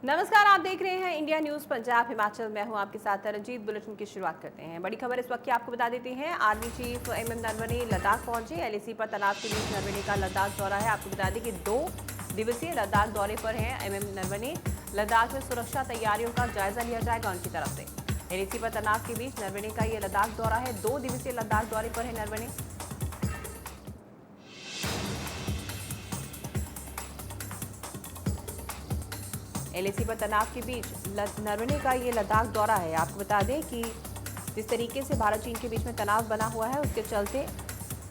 नमस्कार, आप देख रहे हैं इंडिया न्यूज पंजाब हिमाचल। मैं हूं आपके साथ रंजीत। बुलेटिन की शुरुआत करते हैं। बड़ी खबर इस वक्त की आपको बता देते हैं। Army chief MM Naravane Ladakh पहुंचे। एलएसी पर तनाव के बीच नरवणे का लद्दाख दौरा है। आपको बता दें कि 2 दिवसीय लद्दाख दौरे पर हैं एमएम नरवणे। लद्दाख में सुरक्षा तैयारियों का जायजा लिया जाएगा उनकी तरफ से। एलएसी पर तनाव के बीच नरवणे का ये लद्दाख दौरा है। 2 दिवसीय लद्दाख दौरे पर है नरवणे। एलएसी पर तनाव के बीच नरवणे का ये लद्दाख दौरा है। आपको बता दें कि जिस तरीके से भारत चीन के बीच में तनाव बना हुआ है, उसके चलते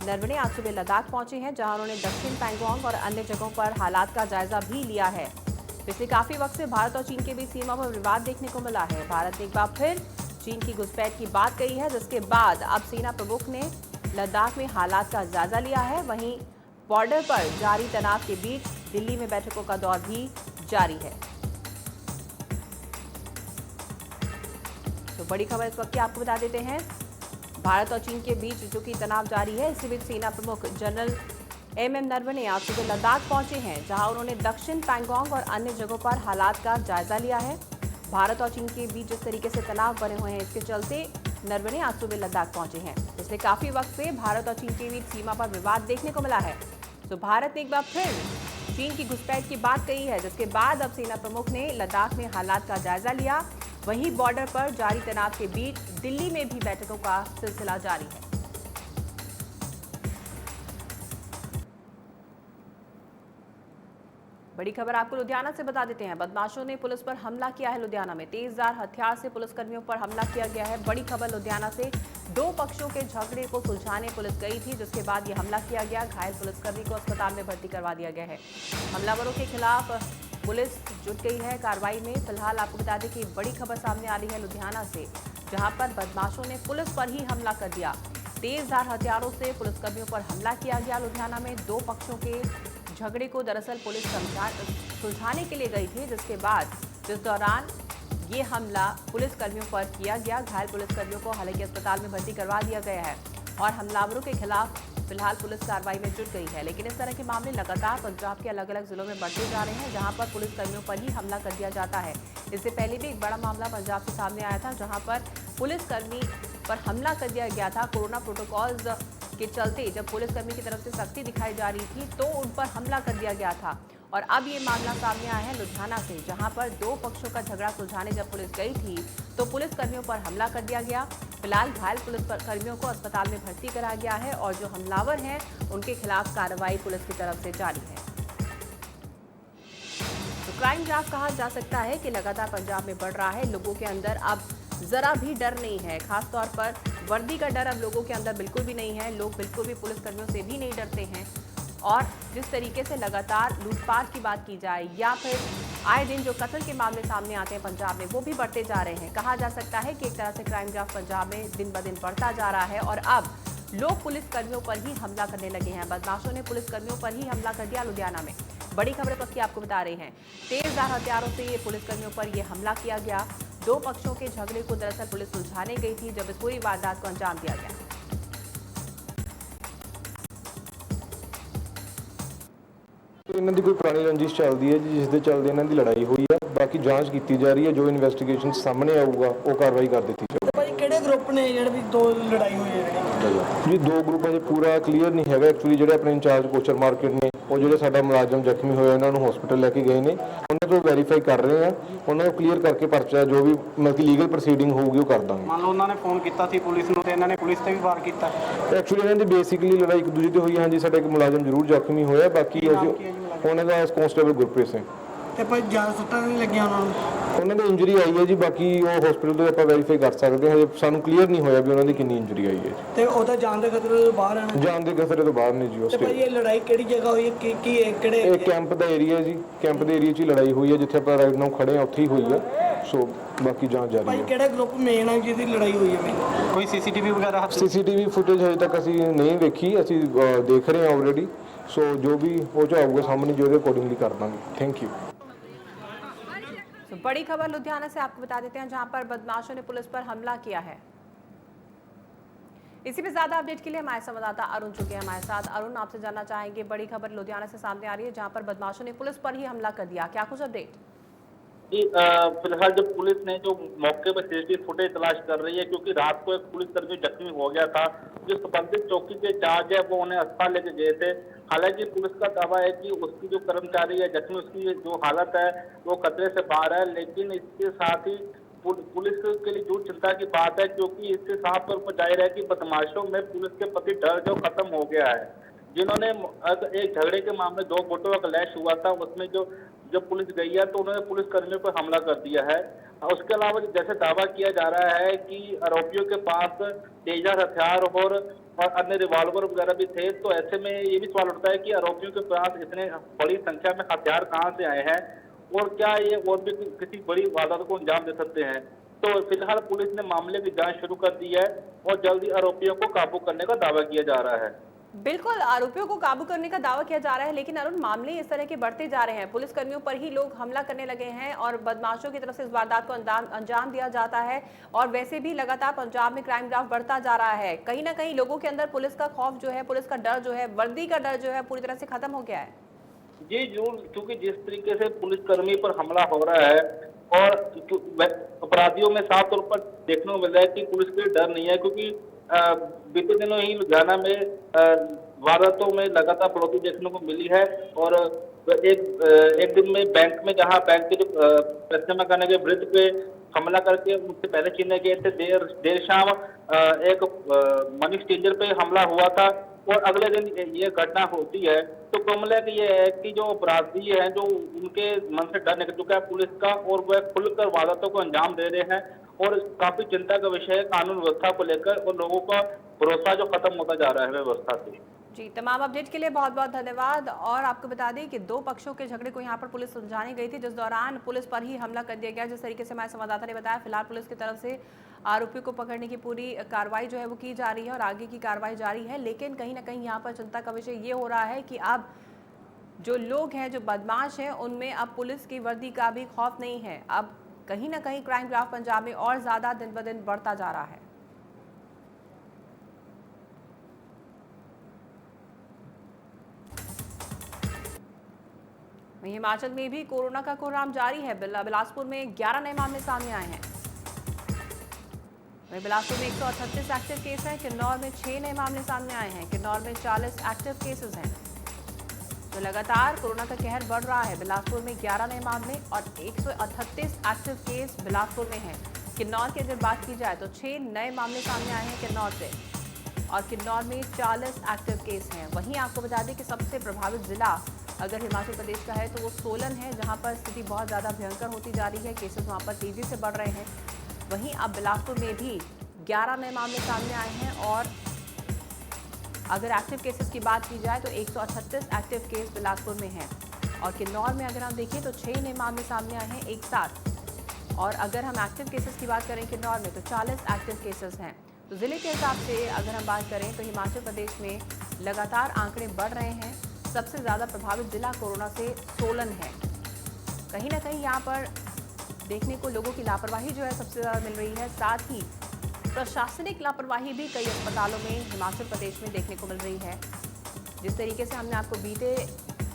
नरवणे आज सुबह लद्दाख पहुंचे हैं, जहां उन्होंने दक्षिण पैंगोंग और अन्य जगहों पर हालात का जायजा भी लिया है। पिछले काफी वक्त से भारत और चीन के बीच सीमा पर विवाद देखने को मिला है। भारत ने एक बार फिर चीन की घुसपैठ की बात कही है, जिसके बाद अब सेना प्रमुख ने लद्दाख में हालात का जायजा लिया है। वहीं बॉर्डर पर जारी तनाव के बीच दिल्ली में बैठकों का दौर भी जारी है। तो बड़ी खबर इस वक्त की आपको बता देते हैं। भारत और चीन के बीच जो कि तनाव जारी है, इसी बीच सेना प्रमुख जनरल एमएम नरवणे आज सुबह लद्दाख पहुंचे हैं, जहां उन्होंने दक्षिण पैंगोंग और अन्य जगहों पर हालात का जायजा लिया है। भारत और चीन के बीच जिस तरीके से तनाव बने हुए हैं, इसके चलते नरवणे आज सुबह लद्दाख पहुंचे हैं। पिछले काफी वक्त से भारत और चीन के बीच सीमा पर विवाद देखने को मिला है। तो भारत ने एक बार फिर चीन की घुसपैठ की बात कही है, जिसके बाद अब सेना प्रमुख ने लद्दाख में हालात का जायजा लिया। वहीं बॉर्डर पर जारी तनाव के बीच दिल्ली में भी बैठकों का सिलसिला जारी है। बड़ी खबर आपको लुधियाना से बता देते हैं। बदमाशों ने पुलिस पर हमला किया है। लुधियाना में तेजधार हथियार से पुलिसकर्मियों पर हमला किया गया है। बड़ी खबर लुधियाना से। 2 पक्षों के झगड़े को सुलझाने पुलिस गई थी, जिसके बाद ये हमला किया गया। घायल पुलिसकर्मी को अस्पताल में भर्ती करवा दिया गया है। हमलावरों के खिलाफ पुलिस जुट गई है कार्रवाई में। फिलहाल आपको बता दें कि बड़ी खबर सामने आ रही है लुधियाना से, जहां पर बदमाशों ने पुलिस पर ही हमला कर दिया। तेजधार हथियारों से पुलिसकर्मियों पर हमला किया गया। लुधियाना में 2 पक्षों के झगड़े को दरअसल पुलिस सुलझाने के लिए गई थी, जिस दौरान ये हमला पुलिसकर्मियों पर किया गया। घायल पुलिसकर्मियों को हालांकि अस्पताल में भर्ती करवा दिया गया है और हमलावरों के खिलाफ फिलहाल पुलिस कार्रवाई में जुट गई है। लेकिन इस तरह के मामले लगातार पंजाब के अलग अलग जिलों में बढ़ते जा रहे हैं, जहां पर पुलिसकर्मियों पर ही हमला कर दिया जाता है। इससे पहले भी एक बड़ा मामला पंजाब से सामने आया था, जहां पर पुलिसकर्मी पर हमला कर दिया गया था। कोरोना प्रोटोकॉल्स के चलते जब पुलिसकर्मी की तरफ से सख्ती दिखाई जा रही थी, तो उन पर हमला कर दिया गया था। और अब ये मामला सामने आया है लुधियाना से, जहां पर 2 पक्षों का झगड़ा सुलझाने जब पुलिस गई थी, तो पुलिसकर्मियों पर हमला कर दिया गया। फिलहाल घायल पुलिसकर्मियों को अस्पताल में भर्ती कराया गया है और जो हमलावर हैं, उनके खिलाफ कार्रवाई पुलिस की तरफ से जारी है। तो क्राइम ग्राफ कहा जा सकता है कि लगातार पंजाब में बढ़ रहा है। लोगों के अंदर अब जरा भी डर नहीं है। खासतौर पर वर्दी का डर अब लोगों के अंदर बिल्कुल भी नहीं है। लोग बिल्कुल भी पुलिसकर्मियों से भी नहीं डरते हैं। और जिस तरीके से लगातार लूटपाट की बात की जाए या फिर आए दिन जो कत्ल के मामले सामने आते हैं पंजाब में, वो भी बढ़ते जा रहे हैं। कहा जा सकता है कि एक तरह से क्राइम ग्राफ पंजाब में दिन ब दिन बढ़ता जा रहा है और अब लोग पुलिसकर्मियों पर ही हमला करने लगे हैं। बदमाशों ने पुलिसकर्मियों पर ही हमला कर दिया लुधियाना में। बड़ी खबर पक्की आपको बता रहे हैं। तेजधार हथियारों से ये पुलिसकर्मियों पर यह हमला किया गया। 2 पक्षों के झगड़े को दरअसल पुलिस सुलझाने गई थी, जब इस पूरी वारदात को अंजाम दिया गया। ਇਹਨਾਂ ਦੀ ਕੋਈ ਪੁਰਾਣੀ ਰੰਜਿਸ਼ ਚੱਲਦੀ ਹੈ ਜੀ, ਜਿਸ ਦੇ ਚੱਲਦੇ ਇਹਨਾਂ ਦੀ ਲੜਾਈ ਹੋਈ ਹੈ। ਬਾਕੀ ਜਾਂਚ ਕੀਤੀ ਜਾ ਰਹੀ ਹੈ। ਜੋ ਇਨਵੈਸਟੀਗੇਸ਼ਨ ਸਾਹਮਣੇ ਆਊਗਾ ਉਹ ਕਾਰਵਾਈ ਕਰ ਦਿੱਤੀ ਜਾਊਗੀ। ਭਾਈ ਕਿਹੜੇ ਗਰੁੱਪ ਨੇ ਜਿਹੜੇ ਵੀ 2 ਲੜਾਈ ਹੋਈ ਹੈ ਜੀ 2 ਗਰੁੱਪਾਂ 'ਚ ਪੂਰਾ ਕਲੀਅਰ ਨਹੀਂ ਹੈਗਾ। ਐਕਚੁਅਲੀ ਜਿਹੜੇ ਆਪਣੇ ਇੰਚਾਰਜ ਕੋਚਰ ਮਾਰਕੀਟ ਨੇ, ਉਹ ਜਿਹੜੇ ਸਾਡਾ ਮੁਲਾਜ਼ਮ ਜ਼ਖਮੀ ਹੋਇਆ ਉਹਨਾਂ ਨੂੰ ਹਸਪੀਟਲ ਲੈ ਕੇ ਗਏ ਨੇ, ਉਹਨਾਂ ਤੋਂ ਵੈਰੀਫਾਈ ਕਰ ਰਹੇ ਆ। ਉਹਨਾਂ ਨੂੰ ਕਲੀਅਰ ਕਰਕੇ ਪਰਚਾ ਜੋ ਵੀ ਮਤਲਬ ਕਿ ਲੀਗਲ ਪ੍ਰੋਸੀਡਿੰਗ ਹੋਊਗੀ ਉਹ ਕਰ ਦਾਂਗੇ। ਮੰਨ ਲਓ ਉਹਨਾਂ ਨੇ ਫੋਨ ਕੀਤਾ ਸੀ ਪੁਲਿਸ ਨੂੰ ਤੇ ਇਹਨਾਂ ਨੇ ਪੁਲਿਸ ਤੇ ਵੀ ਵਾਰ ਕੀਤਾ। ਐਕਚੁਅਲੀ ਇਹਨਾਂ ਦੀ ਬੇਸਿਕਲੀ ਲੜਾਈ ਇੱਕ ਦੂਜੇ ਤੇ ਹੋਈ। ਹਾਂਜੀ, ਸਾਡਾ ਇੱਕ ਮੁਲਾਜ਼ਮ ਜ਼ਰੂਰ ਜ਼ਖਮੀ ਹੋਇਆ। ਬਾਕੀ ਉਹਨਾਂ ਦਾ ਕਾਂਸਟੇਬਲ ਗੁਰਪ੍ਰੀਤ ਸਿੰਘ। ਤੇ ਭਾਈ ਜ਼ਿਆਦਾ ਸੱਟਾਂ ਨਹੀਂ ਲੱਗੀਆਂ ਉਹਨਾਂ ਨੂੰ? ਉਹਨਾਂ ਦੀ ਇੰਜਰੀ ਆਈ ਹੈ ਜੀ। ਬਾਕੀ ਉਹ ਹਸਪੀਟਲ ਤੋਂ ਆਪਾਂ ਵੈਰੀਫਾਈ ਕਰ ਸਕਦੇ ਹਾਂ। ਹਜੇ ਸਾਨੂੰ ਕਲੀਅਰ ਨਹੀਂ ਹੋਇਆ ਵੀ ਉਹਨਾਂ ਦੀ ਕਿੰਨੀ ਇੰਜਰੀ ਆਈ ਹੈ। ਤੇ ਉਹਦਾ ਜਾਨ ਦੇ ਖਤਰੇ ਤੋਂ ਬਾਹਰ ਹੈ? ਜਾਨ ਦੇ ਖਤਰੇ ਤੋਂ ਬਾਹਰ ਨਹੀਂ ਜੀ। ਉਸ ਤੇ ਭਾਈ ਇਹ ਲੜਾਈ ਕਿਹੜੀ ਜਗ੍ਹਾ ਹੋਈ ਹੈ? ਕੀ ਕਿਹੜੇ? ਇਹ ਕੈਂਪ ਦਾ ਏਰੀਆ ਜੀ। ਕੈਂਪ ਦੇ ਏਰੀਆ 'ਚ ਹੀ ਲੜਾਈ ਹੋਈ ਹੈ, ਜਿੱਥੇ ਆਪਾਂ ਰਾਈਟ ਨਾਓ ਖੜੇ ਹਾਂ ਉੱਥੇ ਹੀ ਹੋਈ ਹੈ। ਸੋ ਬਾਕੀ ਜਾਂਚ ਜਾਰੀ ਭਾਈ ਹੈ। ਕਿਹੜਾ ਗਰੁੱਪ ਮੇਨ ਹੈ ਜਿਹਦੀ ਲੜਾਈ ਹੋਈ ਹੈ? ਕੋਈ ਸੀਸੀਟੀਵੀ ਵਗੈਰਾ ਹੱਥ? ਸੀਸੀਟੀਵੀ ਫੁਟੇਜ ਹਜੇ ਤੱਕ ਅਸੀਂ ਨਹੀਂ ਵੇਖੀ। ਅਸੀਂ ਦੇਖ ਰਹੇ ਹਾਂ ਆਲਰੇਡੀ। ਸੋ ਜੋ ਵੀ ਉਹ 'ਚ ਆਊਗਾ ਸਾਹਮਣੇ, ਜੋ ਉਹਦੇ अकॉर्डिंगली कर देंगे। Thank you. तो बड़ी खबर लुधियाना से आपको बता देते हैं, जहां पर बदमाशों ने पुलिस पर हमला किया है। इसी पे ज्यादा अपडेट के लिए हमारे संवाददाता अरुण चुके हैं हमारे साथ। अरुण, आपसे जानना चाहेंगे, बड़ी खबर लुधियाना से सामने आ रही है, जहां पर बदमाशों ने पुलिस पर ही हमला कर दिया, क्या कुछ अपडेट? कि फिलहाल जब पुलिस ने जो मौके पर सीसीटीवी फुटेज तलाश कर रही है, क्योंकि रात को एक पुलिसकर्मी जख्मी हो गया था। जो संबंधित चौकी के इंचार्ज है वो उन्हें अस्पताल लेके गए थे। हालांकि पुलिस का दावा है कि उसकी जो कर्मचारी है जख्मी, उसकी जो हालत है वो खतरे से बाहर है, लेकिन इसके साथ ही पुलिस के लिए जो चिंता की बात है, क्योंकि इससे साफ तौर पर जाहिर है कि बदमाशों में पुलिस के प्रति डर जो खत्म हो गया है। जिन्होंने एक झगड़े के मामले 2 गुटों का क्लैश हुआ था, उसमें जो जब पुलिस गई है तो उन्होंने पुलिस कर्मियों पर हमला कर दिया है। उसके अलावा जैसे दावा किया जा रहा है कि आरोपियों के पास तेजर हथियार और अन्य रिवॉल्वर वगैरह भी थे। तो ऐसे में ये भी सवाल उठता है कि आरोपियों के पास इतने बड़ी संख्या में हथियार कहाँ से आए हैं, और क्या ये और भी किसी बड़ी वारदात को अंजाम दे सकते हैं। तो फिलहाल पुलिस ने मामले की जांच शुरू कर दी है और जल्दी आरोपियों को काबू करने का दावा किया जा रहा है। बिल्कुल, आरोपियों को काबू करने का दावा किया जा रहा है, लेकिन अरुण, मामले इस तरह के बढ़ते जा रहे हैं, पुलिसकर्मियों पर ही लोग हमला करने लगे हैं और बदमाशों की तरफ से इस वारदात को अंजाम दिया जाता है। और वैसे भी लगातार पंजाब में क्राइम ग्राफ बढ़ता जा रहा है। कहीं ना कहीं लोगों के अंदर पुलिस का खौफ जो है, पुलिस का डर जो है, वर्दी का डर जो है, पूरी तरह से खत्म हो गया है। जी जरूर, क्योंकि जिस तरीके से पुलिसकर्मी पर हमला हो रहा है और अपराधियों में साफ तौर पर देखने को मिल रहा है कि पुलिस के डर नहीं है, क्योंकि बीते दिनों ही लुधियाना में वारदातों में लगातार बढ़ोतरी देखने को मिली है। और एक दिन में बैंक में, जहां बैंक के जो पैसे जमा करने के वृद्ध पे हमला करके उनसे पहले छीनने गए थे, देर शाम एक मनी एक्सचेंजर पे हमला हुआ था और अगले दिन ये घटना होती है। तो कुल कि ये है कि जो अपराधी हैं, जो उनके मन से डर निकल चुका है पुलिस का, और वह खुलकर वारदातों को अंजाम दे रहे हैं। और काफी चिंता का विषय है कानून व्यवस्था को लेकर, और लोगों का भरोसा जो खत्म होता जा रहा है व्यवस्था से। जी, तमाम अपडेट के लिए बहुत बहुत धन्यवाद। और आपको बता दें कि 2 पक्षों के झगड़े को यहां पर पुलिस सुलझाने गई थी, जिस दौरान पुलिस पर ही हमला कर दिया गया। जिस तरीके से हमारे संवाददाता ने बताया, फिलहाल पुलिस की तरफ से आरोपियों को पकड़ने की पूरी कार्रवाई जो है वो की जा रही है और आगे की कार्रवाई जारी है। लेकिन कहीं ना कहीं यहाँ पर चिंता का विषय ये हो रहा है कि अब जो लोग हैं, जो बदमाश हैं, उनमें अब पुलिस की वर्दी का भी खौफ नहीं है। अब कहीं ना कहीं क्राइम ग्राफ पंजाब में और ज्यादा दिन ब दिन बढ़ता जा रहा है। हिमाचल में भी कोरोना का कोहराम जारी है। बिलासपुर में 11 नए मामले सामने आए हैं। बिलासपुर में 138 एक्टिव केस हैं। किन्नौर में 6 नए मामले सामने आए हैं। किन्नौर में 40 एक्टिव केसेस हैं। तो लगातार कोरोना का कहर बढ़ रहा है। बिलासपुर में 11 नए मामले और 138 एक्टिव केस बिलासपुर में हैं। किन्नौर की अगर बात की जाए तो 6 नए मामले सामने आए हैं किन्नौर से, और किन्नौर में 40 एक्टिव केस हैं। वहीं आपको बता दें कि सबसे प्रभावित जिला अगर हिमाचल प्रदेश का है तो वो सोलन है, जहां पर स्थिति बहुत ज़्यादा भयंकर होती जा रही है। केसेस वहां पर तेज़ी से बढ़ रहे हैं। वहीं अब बिलासपुर में भी 11 नए मामले सामने आए हैं, और अगर एक्टिव केसेस की बात की जाए तो 138 एक्टिव केस बिलासपुर में हैं। और किन्नौर में अगर हम देखें तो 6 नए मामले सामने आए हैं एक साथ। और अगर हम एक्टिव केसेस की बात करें किन्नौर में तो 40 एक्टिव केसेस हैं। तो ज़िले के हिसाब से अगर हम बात करें तो हिमाचल प्रदेश में लगातार आंकड़े बढ़ रहे हैं। सबसे ज़्यादा प्रभावित जिला कोरोना से सोलन है। कहीं ना कहीं यहाँ पर देखने को लोगों की लापरवाही जो है सबसे ज़्यादा मिल रही है। साथ ही प्रशासनिक लापरवाही भी कई अस्पतालों में हिमाचल प्रदेश में देखने को मिल रही है। जिस तरीके से हमने आपको बीते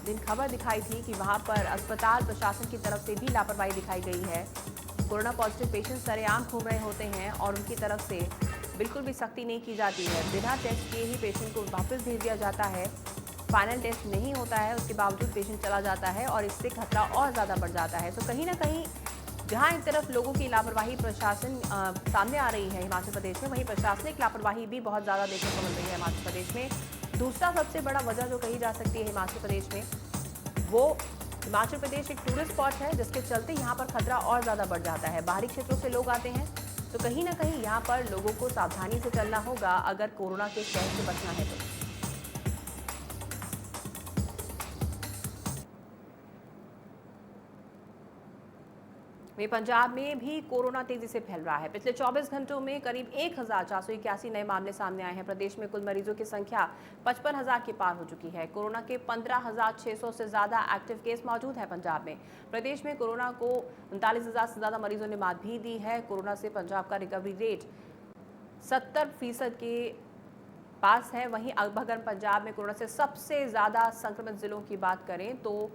दिन खबर दिखाई थी कि वहाँ पर अस्पताल प्रशासन की तरफ से भी लापरवाही दिखाई गई है। कोरोना पॉजिटिव पेशेंट सरेआम घूम रहे होते हैं और उनकी तरफ से बिल्कुल भी सख्ती नहीं की जाती है। बिना टेस्ट किए ही पेशेंट को वापस भेज दिया जाता है। फाइनल टेस्ट नहीं होता है, उसके बावजूद पेशेंट चला जाता है और इससे खतरा और ज़्यादा बढ़ जाता है। तो कहीं ना कहीं जहां एक तरफ लोगों की लापरवाही प्रशासन सामने आ रही है हिमाचल प्रदेश में, वहीं प्रशासनिक लापरवाही भी बहुत ज़्यादा देखने को मिल रही है हिमाचल प्रदेश में। दूसरा सबसे बड़ा वजह जो कही जा सकती है हिमाचल प्रदेश में, वो हिमाचल प्रदेश एक टूरिस्ट स्पॉट है, जिसके चलते यहाँ पर खतरा और ज़्यादा बढ़ जाता है। बाहरी क्षेत्रों से लोग आते हैं, तो कहीं ना कहीं यहाँ पर लोगों को सावधानी से चलना होगा अगर कोरोना के कहर से बचना है तो। पंजाब में भी कोरोना तेजी से फैल रहा है। पिछले 24 घंटों में करीब 1481 नए मामले सामने आए हैं। प्रदेश में कुल मरीजों की संख्या 55,000 के पार हो चुकी है। कोरोना के 15,600 से ज्यादा एक्टिव केस मौजूद है पंजाब में। प्रदेश में कोरोना को 39,000 से ज्यादा मरीजों ने मात भी दी है। कोरोना से पंजाब का रिकवरी रेट 70% के पास है। वहीं अब अगर पंजाब में कोरोना से सबसे ज्यादा संक्रमित जिलों की बात करें तो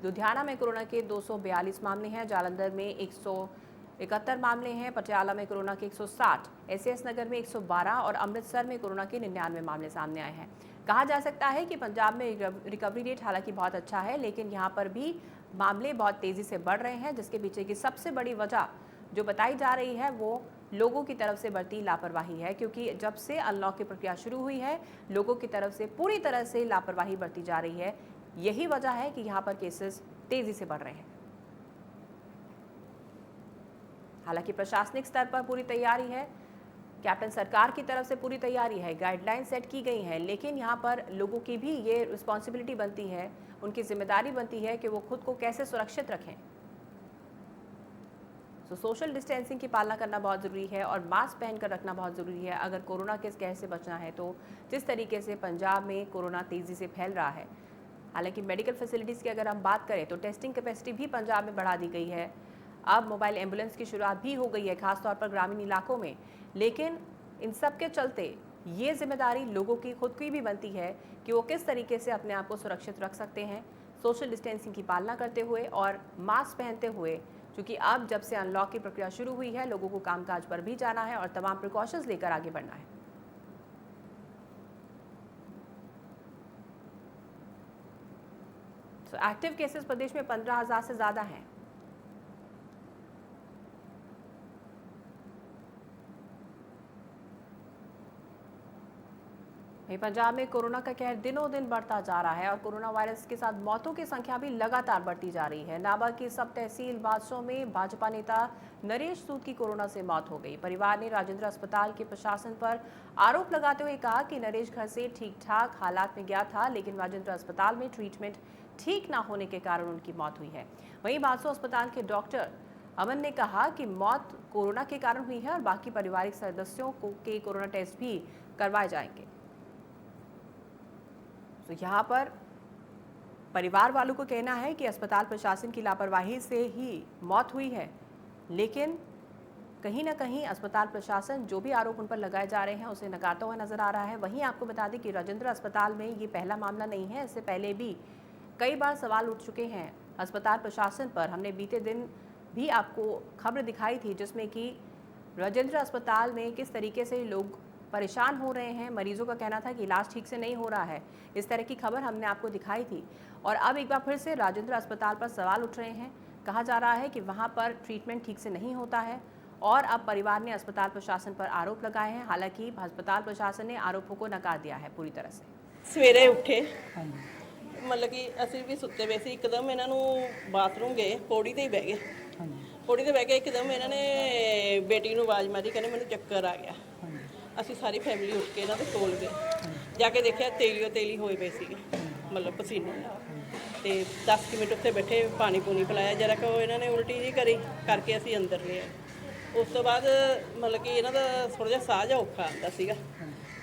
लुधियाना में कोरोना के 242 मामले हैं, जालंधर में 171 मामले हैं, पटियाला में कोरोना के 160, एसएएस नगर में 112 और अमृतसर में कोरोना के 99 मामले सामने आए हैं। कहा जा सकता है कि पंजाब में रिकवरी रेट हालांकि बहुत अच्छा है, लेकिन यहाँ पर भी मामले बहुत तेज़ी से बढ़ रहे हैं, जिसके पीछे की सबसे बड़ी वजह जो बताई जा रही है वो लोगों की तरफ से बढ़ती लापरवाही है, क्योंकि जब से अनलॉक की प्रक्रिया शुरू हुई है लोगों की तरफ से पूरी तरह से लापरवाही बढ़ती जा रही है। यही वजह है कि यहाँ पर केसेस तेज़ी से बढ़ रहे हैं। हालांकि प्रशासनिक स्तर पर पूरी तैयारी है, कैप्टन सरकार की तरफ से पूरी तैयारी है, गाइडलाइन सेट की गई हैं, लेकिन यहाँ पर लोगों की भी ये रिस्पॉन्सिबिलिटी बनती है, उनकी जिम्मेदारी बनती है कि वो खुद को कैसे सुरक्षित रखें। तो सोशल डिस्टेंसिंग की पालना करना बहुत ज़रूरी है और मास्क पहनकर रखना बहुत ज़रूरी है अगर कोरोना के कहर से बचना है। तो जिस तरीके से पंजाब में कोरोना तेज़ी से फैल रहा है, हालांकि मेडिकल फैसिलिटीज़ की अगर हम बात करें तो टेस्टिंग कैपेसिटी भी पंजाब में बढ़ा दी गई है। अब मोबाइल एम्बुलेंस की शुरुआत भी हो गई है, खासतौर पर ग्रामीण इलाकों में। लेकिन इन सब के चलते ये जिम्मेदारी लोगों की खुद की भी बनती है कि वो किस तरीके से अपने आप को सुरक्षित रख सकते हैं, सोशल डिस्टेंसिंग की पालना करते हुए और मास्क पहनते हुए, क्योंकि अब जब से अनलॉक की प्रक्रिया शुरू हुई है लोगों को कामकाज पर भी जाना है और तमाम प्रिकॉशंस लेकर आगे बढ़ना है। तो एक्टिव केसेस प्रदेश में 15,000 से ज़्यादा हैं। वहीं पंजाब में कोरोना का कहर दिनों दिन बढ़ता जा रहा है और कोरोना वायरस के साथ मौतों की संख्या भी लगातार बढ़ती जा रही है। नाबा की सब तहसील बादशाह में भाजपा नेता नरेश सूद की कोरोना से मौत हो गई। परिवार ने राजेंद्र अस्पताल के प्रशासन पर आरोप लगाते हुए कहा कि नरेश घर से ठीक ठाक हालात में गया था, लेकिन राजेंद्र अस्पताल में ट्रीटमेंट ठीक ना होने के कारण उनकी मौत हुई है। वहीं बादशाह अस्पताल के डॉक्टर अमन ने कहा कि मौत कोरोना के कारण हुई है और बाकी पारिवारिक सदस्यों के कोरोना टेस्ट भी करवाए जाएंगे। तो यहाँ पर परिवार वालों को कहना है कि अस्पताल प्रशासन की लापरवाही से ही मौत हुई है, लेकिन कहीं ना कहीं अस्पताल प्रशासन जो भी आरोप उन पर लगाए जा रहे हैं उसे नकारता हुआ नजर आ रहा है। वहीं आपको बता दें कि राजेंद्र अस्पताल में ये पहला मामला नहीं है, इससे पहले भी कई बार सवाल उठ चुके हैं अस्पताल प्रशासन पर। हमने बीते दिन भी आपको खबर दिखाई थी जिसमें कि राजेंद्र अस्पताल में किस तरीके से लोग परेशान हो रहे हैं, मरीजों का कहना था कि इलाज ठीक से नहीं हो रहा है। इस तरह की खबर हमने आपको दिखाई थी और अब एक बार फिर से राजेंद्र अस्पताल पर सवाल उठ रहे हैं। कहा जा रहा है कि वहां पर ट्रीटमेंट ठीक से नहीं होता है और अब परिवार ने अस्पताल प्रशासन पर आरोप लगाए हैं। हालांकि अस्पताल प्रशासन ने आरोपों को नकार दिया है पूरी तरह से। ਸਵੇਰੇ ਉੱਠੇ ਮਤਲਬ ਕਿ ਅਸੀਂ ਵੀ ਸੁੱਤੇ ਪਏ ਸੀ, ਇੱਕਦਮ ਇਹਨਾਂ ਨੂੰ ਬਾਥਰੂਮ ਗਏ, ਪੌੜੀ ਤੇ ਹੀ ਬਹਿ ਗਏ। ਪੌੜੀ ਤੇ ਬਹਿ ਕੇ ਇੱਕਦਮ ਇਹਨਾਂ ਨੇ ਬੇਟੀ ਨੂੰ ਆਵਾਜ਼ ਮਾਰੀ, ਕਹਿੰਦੇ ਮੈਨੂੰ ਚੱਕਰ ਆ ਗਿਆ। ਅਸੀਂ ਸਾਰੀ ਫੈਮਿਲੀ ਉੱਠ ਕੇ ਇਹਨਾਂ ਦੇ ਕੋਲ ਗਏ, ਜਾ ਕੇ ਦੇਖਿਆ ਤੇਲੀਓ ਤੇਲੀ ਹੋਏ ਪਏ ਸੀਗੇ, ਮਤਲਬ ਪਸੀਨੇ ਨਾਲ। ਤੇ 10 ਮਿੰਟ ਉੱਥੇ ਬੈਠੇ, ਪਾਣੀ ਪੂਣੀ ਪਿਲਾਇਆ, ਜਰਾ ਕਿ ਇਹਨਾਂ ਨੇ ਉਲਟੀ ਜੀ ਕਰੀ ਕਰਕੇ ਅਸੀਂ ਅੰਦਰ ਲਿਆ। ਉਸ ਤੋਂ ਬਾਅਦ ਮਤਲਬ ਕਿ ਇਹਨਾਂ ਦਾ ਥੋੜ੍ਹਾ ਜਿਹਾ ਸਾਹ ਜਿਹਾ ਔਖਾ ਆਉਂਦਾ ਸੀਗਾ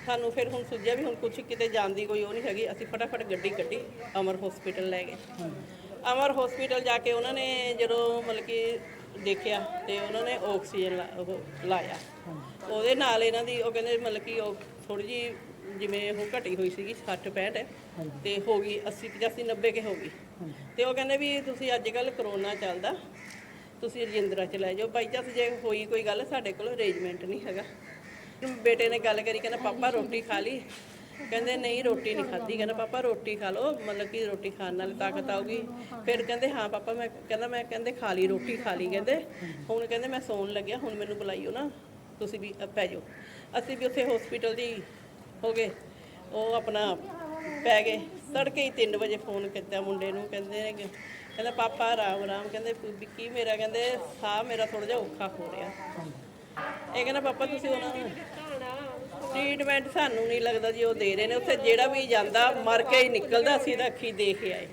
ਸਾਨੂੰ। ਫਿਰ ਹੁਣ ਸੁਝਿਆ ਵੀ ਹੁਣ ਕੁਛ ਕਿਤੇ ਜਾਣ ਦੀ ਕੋਈ ਉਹ ਨਹੀਂ ਹੈਗੀ। ਅਸੀਂ ਫਟਾਫਟ ਗੱਡੀ ਕੱਢੀ, ਅਮਰ ਹਸਪੀਟਲ ਲੈ ਗਏ। ਅਮਰ ਹਸਪੀਟਲ ਜਾ ਕੇ ਉਹਨਾਂ ਨੇ ਜਦੋਂ ਮਤਲਬ ਕਿ ਦੇਖਿਆ ਤੇ ਉਹਨਾਂ ਨੇ ਆਕਸੀਜਨ ਲਾਇਆ। ਉਹਦੇ ਨਾਲ ਇਹਨਾਂ ਦੀ ਉਹ ਕਹਿੰਦੇ ਮਤਲਬ ਕਿ ਉਹ ਥੋੜ੍ਹੀ ਜਿਹੀ ਜਿਵੇਂ ਉਹ ਘਟੀ ਹੋਈ ਸੀਗੀ 60-65 ਤੇ ਹੋ ਗਈ 80-85-90 ਕੇ ਹੋ ਗਈ। ਤੇ ਉਹ ਕਹਿੰਦੇ ਵੀ ਤੁਸੀਂ ਅੱਜ ਕੱਲ੍ਹ ਕਰੋਨਾ ਚੱਲਦਾ, ਤੁਸੀਂ ਰਜਿੰਦਰਾ ਚ ਲੈ ਜਾਓ, ਬਾਈ ਚਾਂਸ ਜੇ ਹੋਈ ਕੋਈ ਗੱਲ ਸਾਡੇ ਕੋਲ ਅਰੇਂਜਮੈਂਟ ਨਹੀਂ ਹੈਗਾ। ਬੇਟੇ ਨੇ ਗੱਲ ਕਰੀ, ਕਹਿੰਦਾ ਪਾਪਾ ਰੋਟੀ ਖਾ ਲਈ? ਕਹਿੰਦੇ ਨਹੀਂ ਰੋਟੀ ਨਹੀਂ ਖਾਧੀ। ਕਹਿੰਦਾ ਪਾਪਾ ਰੋਟੀ ਖਾ ਲਓ, ਮਤਲਬ ਕਿ ਰੋਟੀ ਖਾਣ ਨਾਲ ਤਾਕਤ ਆਊਗੀ। ਫਿਰ ਕਹਿੰਦੇ ਹਾਂ ਪਾਪਾ ਮੈਂ ਕਹਿੰਦੇ ਖਾ ਲਈ, ਰੋਟੀ ਖਾ ਲਈ। ਕਹਿੰਦੇ ਹੁਣ ਕਹਿੰਦੇ ਮੈਂ ਸੌਣ ਲੱਗਿਆ, ਹੁਣ ਮੈਨੂੰ ਬੁਲਾਈਓ ਨਾ, ਤੁਸੀਂ ਵੀ ਪੈ ਜਾਓ। ਅਸੀਂ ਵੀ ਉੱਥੇ ਹਸਪੀਟਲ ਦੀ ਹੋ ਗਏ, ਉਹ ਆਪਣਾ ਪੈ ਗਏ। ਤੜਕੇ ਹੀ 3 ਵਜੇ ਫੋਨ ਕੀਤਾ ਮੁੰਡੇ ਨੂੰ, ਕਹਿੰਦਾ ਪਾਪਾ ਆਰਾਮ ਆਰਾਮ। ਕਹਿੰਦੇ ਵਿੱਕੀ ਮੇਰਾ ਕਹਿੰਦੇ ਸਾਹ ਮੇਰਾ ਥੋੜ੍ਹਾ ਜਿਹਾ ਔਖਾ ਹੋ ਰਿਹਾ। ਇਹ ਕਹਿੰਦਾ ਪਾਪਾ ਤੁਸੀਂ ਉਹਨਾਂ ਨੂੰ ਟ੍ਰੀਟਮੈਂਟ ਸਾਨੂੰ ਨਹੀਂ ਲੱਗਦਾ ਜੀ ਉਹ ਦੇ ਰਹੇ ਨੇ। ਉੱਥੇ ਜਿਹੜਾ ਵੀ ਜਾਂਦਾ ਮਰ ਕੇ ਹੀ ਨਿਕਲਦਾ, ਅਸੀਂ ਤਾਂ ਅੱਖੀਂ ਦੇਖ ਆਏ।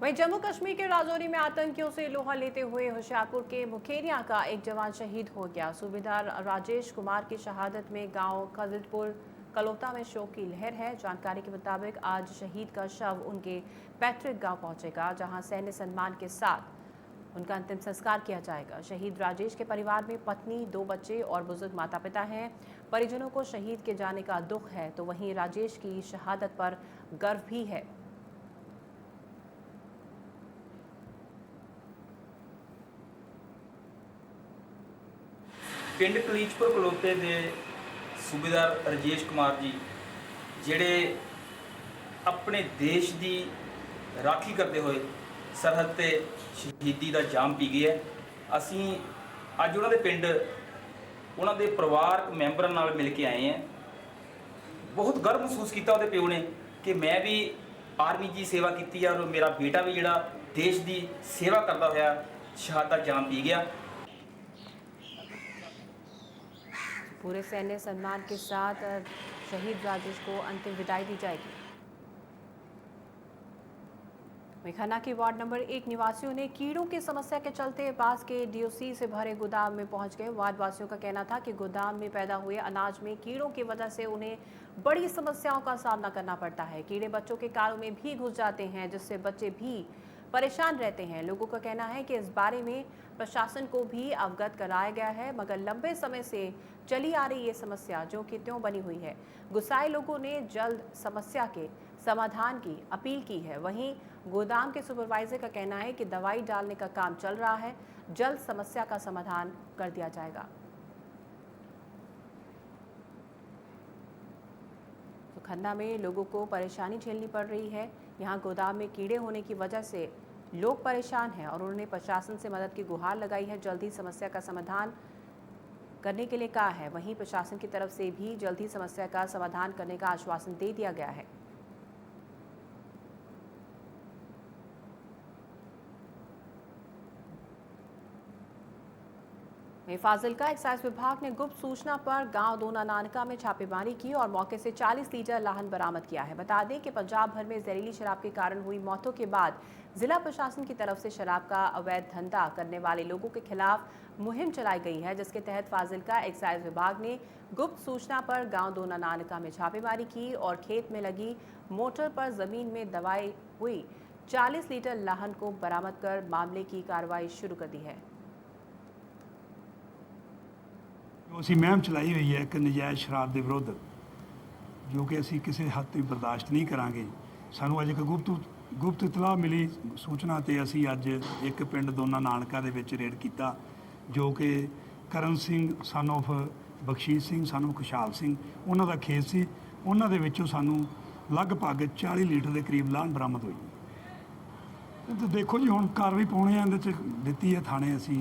वहीं जम्मू कश्मीर के राजौरी में आतंकियों से लोहा लेते हुए होशियारपुर के मुखेरिया का एक जवान शहीद हो गया। सूबेदार राजेश कुमार की शहादत में गांव खजिलपुर कलोता में शोक की लहर है। जानकारी के मुताबिक आज शहीद का शव उनके पैतृक गांव पहुंचेगा, जहां सैन्य सम्मान के साथ उनका अंतिम संस्कार किया जाएगा। शहीद राजेश के परिवार में पत्नी, 2 बच्चे और बुजुर्ग माता पिता हैं। परिजनों को शहीद के जाने का दुख है, तो वहीं राजेश की शहादत पर गर्व भी है। ਪਿੰਡ ਕਲੀਚਪੁਰ ਖਲੋਤੇ ਦੇ ਸੂਬੇਦਾਰ ਰਜੇਸ਼ ਕੁਮਾਰ ਜੀ ਜਿਹੜੇ ਆਪਣੇ ਦੇਸ਼ ਦੀ ਰਾਖੀ ਕਰਦੇ ਹੋਏ ਸਰਹੱਦ ਤੇ ਸ਼ਹੀਦੀ ਦਾ ਜਾਮ ਪੀ ਗਏ ਹੈ। ਅਸੀਂ ਅੱਜ ਉਹਨਾਂ ਦੇ ਪਿੰਡ ਉਹਨਾਂ ਦੇ ਪਰਿਵਾਰਕ ਮੈਂਬਰਾਂ ਨਾਲ ਮਿਲ ਕੇ ਆਏ ਹਾਂ। ਬਹੁਤ ਗਰਵ ਮਹਿਸੂਸ ਕੀਤਾ ਉਹਦੇ ਪਿਓ ਨੇ ਕਿ ਮੈਂ ਵੀ ਆਰਮੀ ਦੀ ਸੇਵਾ ਕੀਤੀ ਔਰ ਮੇਰਾ ਬੇਟਾ ਵੀ ਜਿਹੜਾ ਦੇਸ਼ ਦੀ ਸੇਵਾ ਕਰਦਾ ਹੋਇਆ ਸ਼ਹਾਦਤ ਦਾ ਜਾਮ ਪੀ ਗਿਆ। पूरे सैन्य सम्मान के साथ शहीद राजेश को अंतिम विदाई दी जाएगी। खन्ना के वार्ड नंबर 1 निवासियों ने कीड़ों की समस्या के चलते पास के डीओसी से भरे गोदाम में पहुंच गए। वार्ड वासियों का कहना था कि गोदाम में पैदा हुए अनाज में कीड़ों की वजह से उन्हें बड़ी समस्याओं का सामना करना पड़ता है। कीड़े बच्चों के कारों में भी घुस जाते हैं, जिससे बच्चे भी परेशान रहते हैं। लोगों का कहना है कि इस बारे में प्रशासन को भी अवगत कराया गया है, मगर लंबे समय से चली आ रही ये समस्या जो कि त्यों बनी हुई है। गुस्साए लोगों ने जल्द समस्या के समाधान की अपील की है। वहीं गोदाम के सुपरवाइजर का कहना है कि दवाई डालने का काम चल रहा है, जल्द समस्या का समाधान कर दिया जाएगा। तो खन्ना में लोगों को परेशानी झेलनी पड़ रही है। यहाँ गोदाम में कीड़े होने की वजह से लोग परेशान हैं और उन्होंने प्रशासन से मदद की गुहार लगाई है, जल्द ही समस्या का समाधान करने के लिए कहा है। वहीं प्रशासन की तरफ से भी जल्द ही समस्या का समाधान करने का आश्वासन दे दिया गया है। फाजिल्का एक्साइज विभाग ने गुप्त सूचना पर गांव दोना नानका में छापेमारी की और मौके से 40 लीटर लाहन बरामद किया है। बता दें कि पंजाब भर में जहरीली शराब के कारण हुई मौतों के बाद जिला प्रशासन की तरफ से शराब का अवैध धंधा करने वाले लोगों के खिलाफ मुहिम चलाई गई है, जिसके तहत फाजिल्का एक्साइज विभाग ने गुप्त सूचना पर गांव दोना नानका में छापेमारी की और खेत में लगी मोटर पर जमीन में दबाई हुई 40 लीटर लाहन को बरामद कर मामले की कार्रवाई शुरू कर दी है। ਅਸੀਂ ਮੁਹਿੰਮ ਚਲਾਈ ਹੋਈ ਹੈ ਇੱਕ ਨਜਾਇਜ਼ ਸ਼ਰਾਬ ਦੇ ਵਿਰੁੱਧ, ਜੋ ਕਿ ਅਸੀਂ ਕਿਸੇ ਹੱਦ ਤੱਕ ਬਰਦਾਸ਼ਤ ਨਹੀਂ ਕਰਾਂਗੇ। ਸਾਨੂੰ ਅੱਜ ਇੱਕ ਗੁਪਤ ਇਤਲਾਹ ਮਿਲੀ ਸੂਚਨਾ ਤੇ ਅਸੀਂ ਅੱਜ ਇੱਕ ਪਿੰਡ ਦੋਨਾ ਨਾਨਕਾ ਦੇ ਵਿੱਚ ਰੇਡ ਕੀਤਾ, ਜੋ ਕਿ Karan Singh son of Bakhshish Singh son of Khushhal Singh ਉਹਨਾਂ ਦਾ ਖੇਤ ਸੀ। ਉਹਨਾਂ ਦੇ ਵਿੱਚੋਂ ਸਾਨੂੰ ਲਗਭਗ 40 ਲੀਟਰ ਦੇ ਕਰੀਬ ਲਾਹਨ ਬਰਾਮਦ ਹੋਈ। ਤੇ ਦੇਖੋ ਜੀ ਹੁਣ ਕਾਰਵਾਈ ਪਾਉਣੀ ਆ, ਇਹਦੇ 'ਚ ਦਿੱਤੀ ਹੈ ਥਾਣੇ ਅਸੀਂ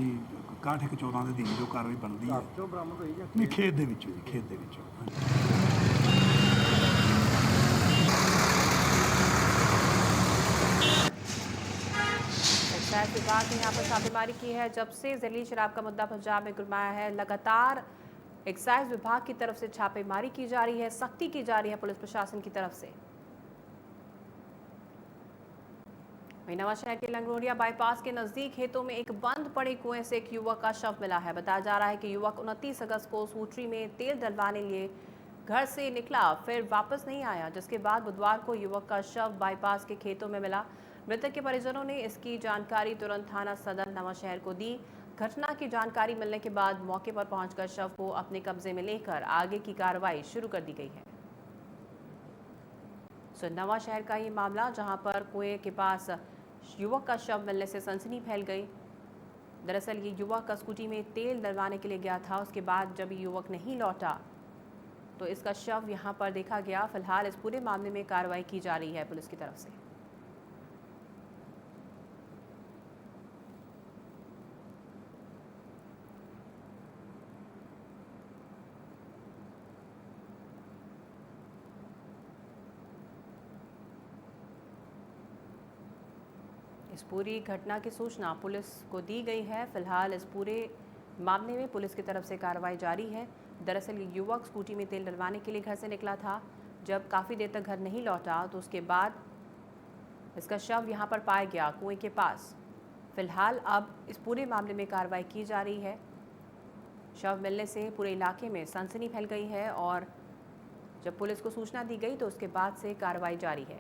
6114 ਦੇ ਅਧੀਨ ਜੋ ਕਾਰਵਾਈ ਬਣਦੀ ਹੈ। ਜੋ ਬਰਾਮਦ ਹੋਈ ਜਾਂ ਨਹੀਂ ਖੇਤ ਦੇ ਵਿੱਚੋਂ ਜੀ, ਖੇਤ ਦੇ ਵਿੱਚੋਂ। एक्साइज विभाग ने यहाँ पर छापेमारी की है। जब से जहरीली शराब का मुद्दा पंजाब में गुरमाया है, लगातार एक्साइज विभाग की तरफ से छापेमारी की जा रही है, सख्ती की जा रही है पुलिस प्रशासन की तरफ से। वहीं नवांशहर के लंगरोरिया बाईपास के नजदीक खेतों में एक बंद पड़े कुएं से एक युवक का शव मिला है। बताया जा रहा है कि युवक 29 अगस्त को स्कूटरी में तेल डलवाने लिए घर से निकला, फिर वापस नहीं आया, जिसके बाद बुधवार को युवक का शव बाईपास के खेतों में मिला। मृतक के परिजनों ने इसकी जानकारी तुरंत थाना सदर नवांशहर को दी। घटना की जानकारी मिलने के बाद मौके पर पहुंचकर शव को अपने कब्जे में लेकर आगे की कार्रवाई शुरू कर दी गई है। नवांशहर का ये मामला, जहां पर कुएं के पास युवक का शव मिलने से सनसनी फैल गई। दरअसल ये युवक का स्कूटी में तेल डलवाने के लिए गया था। उसके बाद जब ये युवक नहीं लौटा तो इसका शव यहां पर देखा गया। फिलहाल इस पूरे मामले में कार्रवाई की जा रही है पुलिस की तरफ से। इस पूरी घटना की सूचना पुलिस को दी गई है। फिलहाल इस पूरे मामले में पुलिस की तरफ से कार्रवाई जारी है। दरअसल ये युवक स्कूटी में तेल डलवाने के लिए घर से निकला था। जब काफ़ी देर तक घर नहीं लौटा तो उसके बाद इसका शव यहाँ पर पाया गया कुएं के पास। फिलहाल अब इस पूरे मामले में कार्रवाई की जा रही है। शव मिलने से पूरे इलाके में सनसनी फैल गई है और जब पुलिस को सूचना दी गई तो उसके बाद से कार्रवाई जारी है।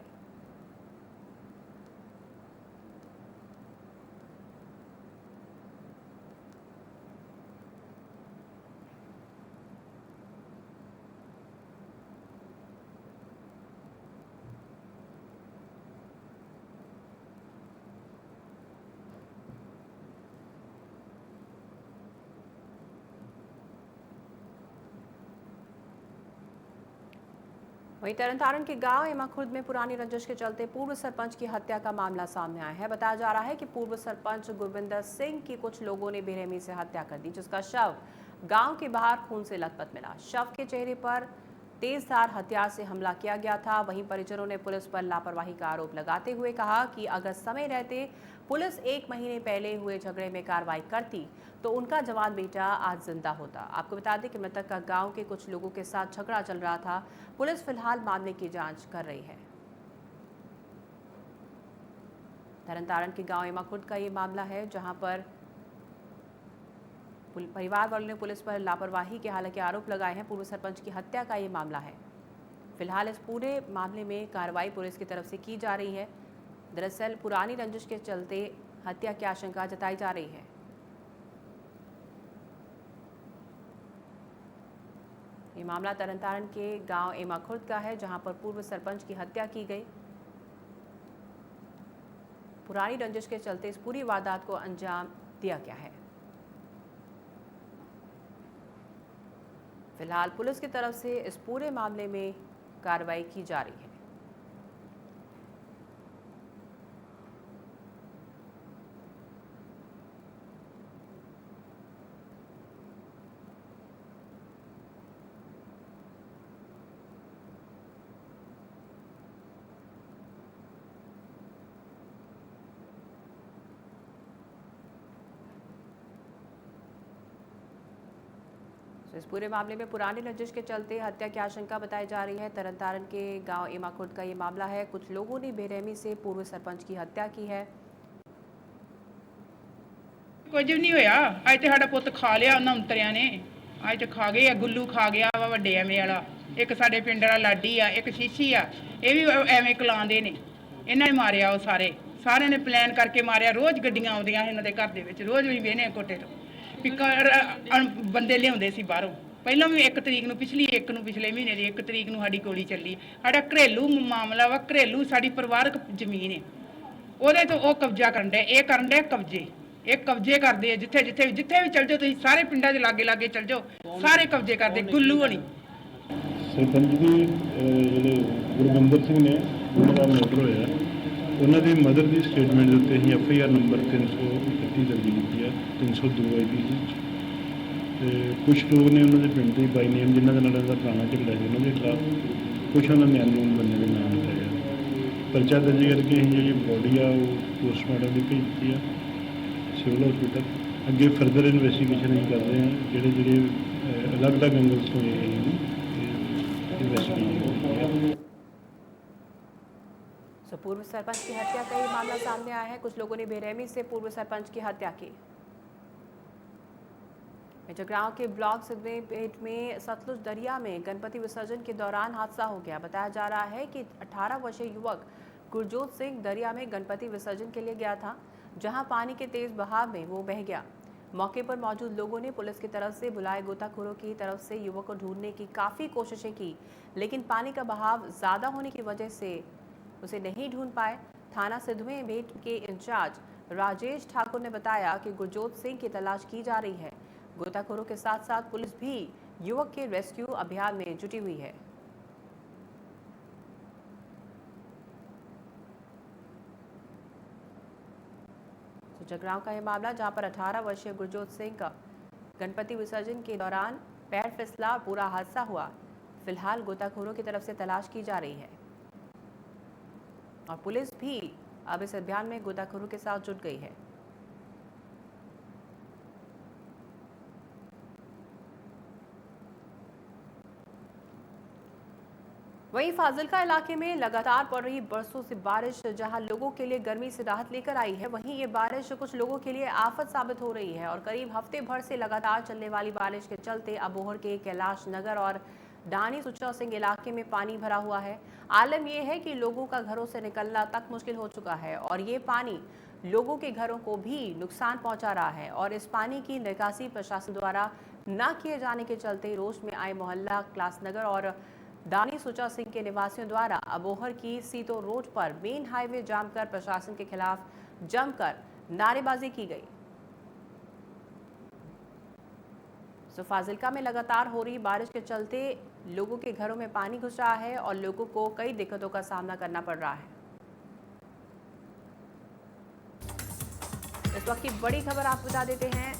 वहीं तरनतारण के गांव एमा खुर्द में पुरानी रंजिश के चलते पूर्व सरपंच की हत्या का मामला सामने आया है। बताया जा रहा है कि पूर्व सरपंच गुरविंदर सिंह की कुछ लोगों ने बेरहमी से हत्या कर दी, जिसका शव गांव के बाहर खून से लथपथ मिला। शव के चेहरे पर तेजधार हथियार से हमला किया गया था। वहीं परिजनों ने पुलिस पर लापरवाही का आरोप लगाते हुए कहा कि अगर समय रहते पुलिस 1 महीने पहले हुए झगड़े में कार्रवाई करती तो उनका जवान बेटा आज जिंदा होता। आपको बता दें कि मृतक का गांव के कुछ लोगों के साथ झगड़ा चल रहा था। पुलिस फिलहाल मामले की जांच कर रही है। तरनतारण के गांव एमा खुर्द का ये मामला है, जहां पर परिवार वालों ने पुलिस पर लापरवाही के हालांकि आरोप लगाए हैं। पूर्व सरपंच की हत्या का ये मामला है। फिलहाल इस पूरे मामले में कार्रवाई पुलिस की तरफ से की जा रही है। दरअसल पुरानी रंजिश के चलते हत्या की आशंका जताई जा रही है। ये मामला तरनतारण के गांव एमा खुर्द का है, जहां पर पूर्व सरपंच की हत्या की गई। पुरानी रंजिश के चलते इस पूरी वारदात को अंजाम दिया गया है। फिलहाल पुलिस की तरफ से इस पूरे मामले में कार्रवाई की जा रही है। इस पूरे मामले में पुरानी रंजिश के चलते हत्या की आशंका बताई जा रही है। तरनतारण के गांव एमा खुर्द का ये मामला है। कुछ लोगों ने बेरहमी से पूर्व सरपंच की हत्या की है। कुछ भी नहीं होया। अज तो साडा पुत खा लिया उन्होंने अंतरिया ने। अज तो खा गए। गुल्लू खा गया वा वड्डे एमे वाला, एक साडे पिंड वाला लाडी आ, एक शीशी आ, ये भी एवें कलांदे ने। इन्हां ने मारिया वो सारे ने प्लान करके मारिया। रोज गड्डियां आउंदियां इन्हां दे घर दे विच, रोज भी वेहने कोटे तो बंदे लियाउंदे सी बाहरों। ਪਹਿਲਾਂ ਵੀ 1 ਤਰੀਕ ਨੂੰ ਪਿਛਲੇ ਮਹੀਨੇ ਦੀ 1 ਤਰੀਕ ਨੂੰ ਸਾਡੀ ਗੋਲੀ ਚੱਲੀ। ਸਾਡਾ ਘਰੇਲੂ ਮਾਮਲਾ ਵਾ, ਘਰੇਲੂ ਸਾਡੀ ਪਰਿਵਾਰਕ ਜ਼ਮੀਨ ਹੈ, ਉਹਦੇ ਤੋਂ ਉਹ ਕਬਜ਼ਾ ਕਰਨ ਦੇ। ਇਹ ਕਰਨ ਦੇ ਕਬਜ਼ੇ, ਇਹ ਕਬਜ਼ੇ ਕਰਦੇ ਆ। ਜਿੱਥੇ ਵੀ ਚੱਲ ਜਾਓ ਤੁਸੀਂ, ਸਾਰੇ ਪਿੰਡਾਂ ਦੇ ਲਾਗੇ ਚੱਲ ਜਾਓ, ਸਾਰੇ ਕਬਜ਼ੇ ਕਰਦੇ। ਗੁੱਲੂ ਹਣੀ ਸਰਪੰਚ ਦੀ ਜਿਹੜੇ ਗੁਰਵਿੰਦਰ ਸਿੰਘ ਨੇ, ਉਹਨਾਂ ਦਾ ਮਰਡਰ ਹੋਇਆ। ਉਹਨਾਂ ਦੀ ਮਦਰ ਦੀ ਸਟੇਟਮੈਂਟ ਦੇ ਉੱਤੇ ਅਸੀਂ FIR ਨੰਬਰ 331 ਦਰਜ ਕੀਤੀ ਹੈ, 302 IPC। कुछ लोग ने उन्होंने पिंड के बाई नेम जिन्होंने पुराना झगड़ा है उन्होंने खिलाफ, कुछ उन्होंने अननोन बंदे के नाम लिया। परचा दर्ज करके अं जी बॉडी आ पोस्टमार्टम की भेज दी है सिविल हॉस्पिटल। अगे फर्दर इन्वेस्टिगेशन अं कर रहे हैं, जोड़े अलग अलग एंगल्स तो इन्वेस्टिगेशन। पूर्व सरपंच की हत्या का ये मामला सामने आया है। कुछ लोगों ने बेरहमी से पूर्व सरपंच की हत्या की। जगरांव के ब्लॉक सिद्धेपेट में सतलुज दरिया में गणपति विसर्जन के दौरान हादसा हो गया। बताया जा रहा है कि 18 वर्षीय युवक गुरजोत सिंह दरिया में गणपति विसर्जन के लिए गया था, जहां पानी के तेज बहाव में वो बह गया। मौके पर मौजूद लोगों ने पुलिस की तरफ से बुलाए गोताखोरों की तरफ से युवक को ढूंढने की काफ़ी कोशिशें की, लेकिन पानी का बहाव ज़्यादा होने की वजह से उसे नहीं ढूंढ पाए। थाना सिद्धेपेट के इंचार्ज राजेश ठाकुर ने बताया कि गुरजोत सिंह की तलाश की जा रही है। गोताखोरों के साथ साथ पुलिस भी युवक के रेस्क्यू अभियान में जुटी हुई है। तो जगरांव का यह मामला, जहां पर 18 वर्षीय गुरजोत सिंह का गणपति विसर्जन के दौरान पैर फिसला और पूरा हादसा हुआ। फिलहाल गोताखोरों की तरफ से तलाश की जा रही है और पुलिस भी अब इस अभियान में गोताखोरों के साथ जुट गई है। वहीं फाजिल्का इलाके में लगातार पड़ रही बरसों से बारिश जहां लोगों के लिए गर्मी से राहत लेकर आई है, वहीं ये बारिश कुछ लोगों के लिए आफत साबित हो रही है। और करीब हफ्ते भर से लगातार चलने वाली बारिश के चलते अबोहर के कैलाश नगर और डानी सुचा सिंह इलाके में पानी भरा हुआ है। आलम यह है कि लोगों का घरों से निकलना तक मुश्किल हो चुका है और ये पानी लोगों के घरों को भी नुकसान पहुंचा रहा है। और इस पानी की निकासी प्रशासन द्वारा न किए जाने के चलते रोष में आए मोहल्ला क्लास नगर और डानी सुचा सिंह के निवासियों द्वारा अबोहर की सीतो रोड पर मेन हाईवे जाम कर प्रशासन के खिलाफ जमकर नारेबाजी की गई। फाजिल्का में लगातार हो रही बारिश के चलते लोगों के घरों में पानी घुस रहा है और लोगों को कई दिक्कतों का सामना करना पड़ रहा है। इस वक्त की बड़ी खबर आपको बता देते हैं।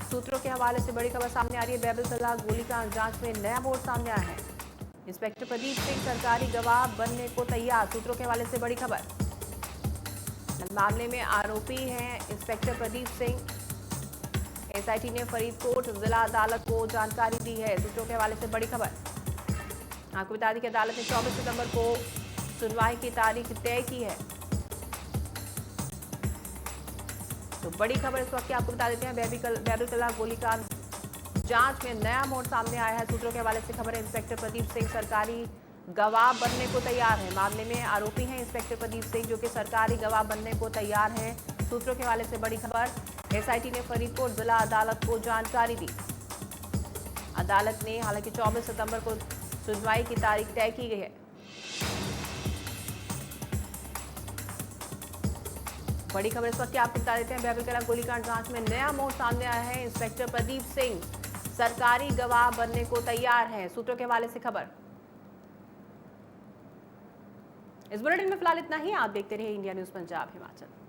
सूत्रों के हवाले से बड़ी खबर सामने आ रही है। बैबलकला गोलीकांड जांच में नया मोड़ सामने आया है। इंस्पेक्टर प्रदीप सिंह सरकारी गवाह बनने को तैयार। सूत्रों के हवाले से बड़ी खबर। मामले में आरोपी हैं इंस्पेक्टर प्रदीप सिंह। एसआईटी ने फरीदकोट जिला अदालत को जानकारी दी है। सूत्रों के हवाले से बड़ी खबर। आपको बता दें कि अदालत ने 24 सितंबर को सुनवाई की तारीख तय की है। तो बड़ी खबर इस वक्त की आपको बता देते हैं। बैबलकला गोलीकांड जांच में नया मोड़ सामने आया है। सूत्रों के हवाले से खबर है। इंस्पेक्टर प्रदीप सिंह सरकारी गवाह बनने को तैयार है। मामले में आरोपी हैं इंस्पेक्टर प्रदीप सिंह, जो कि सरकारी गवाह बनने को तैयार हैं। सूत्रों के हवाले से बड़ी खबर। एसआईटी ने फरीदकोट जिला अदालत को जानकारी दी। अदालत ने हालांकि 24 सितंबर को सुनवाई की तारीख तय की गई है। बड़ी खबर इस वक्त आपको बता देते हैं। बैबलकला गोलीकांड जांच में नया मोड़ सामने आया है। इंस्पेक्टर प्रदीप सिंह सरकारी गवाह बनने को तैयार हैं। सूत्रों के हवाले से खबर। इस बुलेटिन में फिलहाल इतना ही। आप देखते रहिए इंडिया न्यूज पंजाब हिमाचल।